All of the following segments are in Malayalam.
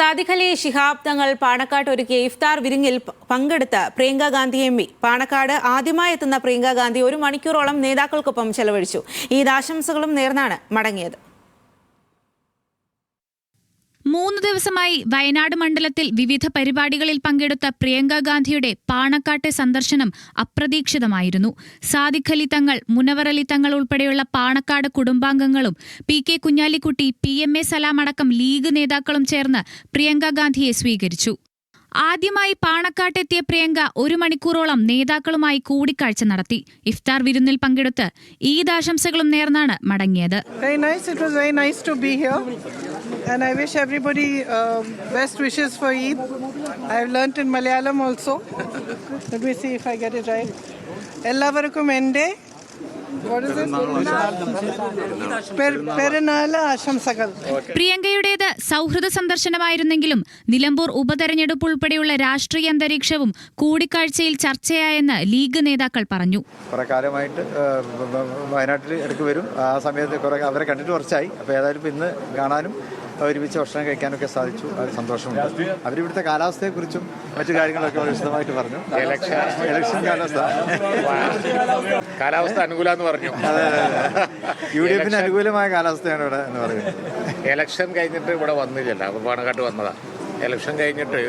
സാദിഖ് അലി ശിഹാബ് തങ്ങൾ പാണക്കാട് ഒരുക്കിയ ഇഫ്താർ വിരുന്നിൽ പങ്കെടുത്ത പ്രിയങ്ക ഗാന്ധി എം പി. പാണക്കാട് ആദ്യമായി എത്തുന്ന പ്രിയങ്ക ഗാന്ധി 1 മണിക്കൂറോളം നേതാക്കൾക്കൊപ്പം ചെലവഴിച്ചു. ഈദ് ആശംസകളും നേർന്നാണ് മടങ്ങിയത്. 3 ദിവസമായി വയനാട് മണ്ഡലത്തിൽ വിവിധ പരിപാടികളിൽ പങ്കെടുത്ത പ്രിയങ്ക ഗാന്ധിയുടെ പാണക്കാട്ടെ സന്ദർശനം അപ്രതീക്ഷിതമായിരുന്നു. സാദിഖ് അലി തങ്ങൾ, മുനവർ അലി തങ്ങൾ ഉൾപ്പെടെയുള്ള പാണക്കാട് കുടുംബാംഗങ്ങളും PK കുഞ്ഞാലിക്കുട്ടി, PMA സലാം അടക്കം ലീഗ് നേതാക്കളും ചേർന്ന് പ്രിയങ്ക ഗാന്ധിയെ സ്വീകരിച്ചു. ആദ്യമായി പാണക്കാട്ടെത്തിയ പ്രിയങ്ക 1 മണിക്കൂറോളം നേതാക്കളുമായി കൂടിക്കാഴ്ച നടത്തി. ഇഫ്താർ വിരുന്നിൽ പങ്കെടുത്ത് ഈദ് ആശംസകളും നേർന്നാണ് മടങ്ങിയത്. And I wish everybody best wishes for Eid. I have learnt in Malayalam also. Let me see if I get it right. Ellavarkum ende. What is it? Perunal ആശംസകൾ. പ്രിയങ്കയുടേത് സൗഹൃദ സന്ദർശനമായിരുന്നെങ്കിലും നിലമ്പൂർ ഉപതെരഞ്ഞെടുപ്പ് ഉൾപ്പെടെയുള്ള രാഷ്ട്രീയ അന്തരീക്ഷവും കൂടിക്കാഴ്ചയിൽ ചർച്ചയായെന്ന് ലീഗ് നേതാക്കൾ പറഞ്ഞു. കുറെ കാലമായിട്ട് വയനാട്ടിൽ ഇടയ്ക്ക് വരും. ആ സമയത്ത് അവരെ കണ്ടിട്ട് കുറച്ചായി. അപ്പോൾ ഏതായാലും ഇന്ന് കാണാനും ഒരുമിച്ച് ഭക്ഷണം കഴിക്കാനൊക്കെ സാധിച്ചു. അത് സന്തോഷമുണ്ട്. അവരിവിടുത്തെ കാലാവസ്ഥയെക്കുറിച്ചും മറ്റു കാര്യങ്ങളൊക്കെ വിശദമായിട്ട് പറഞ്ഞു. ഇലക്ഷൻ കാലാവസ്ഥ അനുകൂലമെന്ന് പറഞ്ഞു. UDF അനുകൂലമായ കാലാവസ്ഥയാണ് ഇവിടെ എന്ന് പറയുന്നത്. ഇലക്ഷൻ കഴിഞ്ഞിട്ട് ഇവിടെ വന്നില്ലല്ലോ. അപ്പോൾ പാണക്കാട്ട് വന്നതാ. ഇലക്ഷൻ കഴിഞ്ഞിട്ട്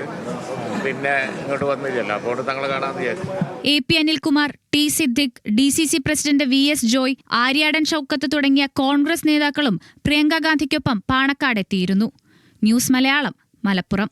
പിന്നെ ഇങ്ങോട്ട് വന്നില്ലല്ലോ. അപ്പോൾ തങ്ങൾ കാണാൻ വിചാരിച്ചു. AP Anilkumar, T Siddique, DCC president VS Joy, Aryadan Shoukath തുടങ്ങിയ കോൺഗ്രസ് നേതാക്കളും പ്രിയങ്ക ഗാന്ധിക്കൊപ്പം പാണക്കാടെത്തിയിരുന്നു. ന്യൂസ് മലയാളം, മലപ്പുറം.